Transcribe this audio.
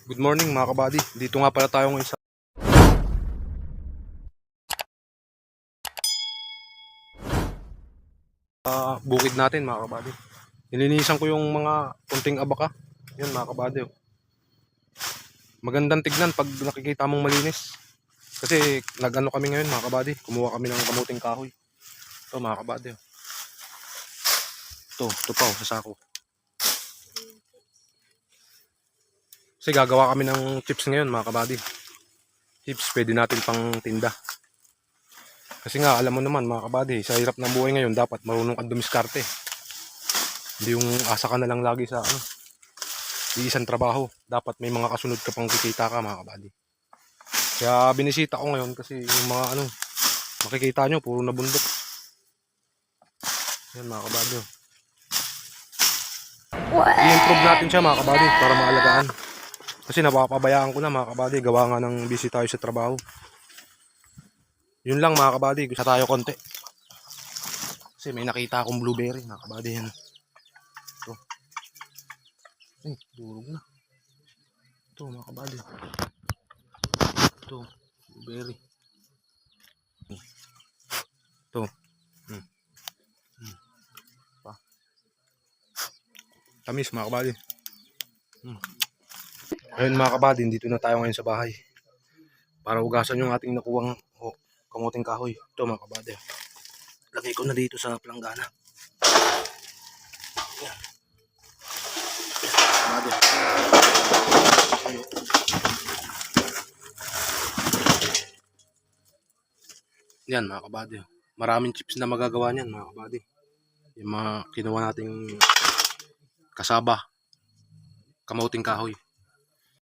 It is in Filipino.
Good morning mga kabady. Dito nga pala tayo ngayon sa bukid natin mga kabady. Nilinisan ko yung mga kunting abaka. Yan mga kabady. Magandang tignan pag nakikita mong malinis. Kasi nag-ano kami ngayon mga kabady. Kumuha kami ng kamuting kahoy. Ito mga kabady. Ito pa sa sako. Kasi gagawa kami ng chips ngayon mga kabady. Chips pwede natin pang tinda. Kasi nga alam mo naman mga kabady, sa hirap ng buhay ngayon dapat marunong kang dumiskarte. Hindi yung asa ka na lang lagi sa isang trabaho. Dapat may mga kasunod ka pang kikita ka mga kabady. Kaya binisita ko ngayon kasi yung mga makikita nyo puro na bundok. Yan mga kabady. I-improve natin siya mga kabady para maalagaan. Kasi napapabayaan ko na mga kabady, gawa nga ng busy tayo sa trabaho. Yun lang mga kabady, gusto tayo konti. Kasi may nakita akong blueberry mga kabady yan. Ito. Ay, durog na. Ito mga kabady. Ito, blueberry. Ito. Pa. Tamis mga kabady. Ayun mga kabady, dito na tayo ngayon sa bahay. Para ugasan yung ating nakuwang kamuting kahoy. Ito mga kabady. Lagay ko na dito sa planggana. Yan. Kabady. Yan mga kabady. Maraming chips na magagawa niyan mga kabady. Yung mga kinuha nating kasaba, kamuting kahoy.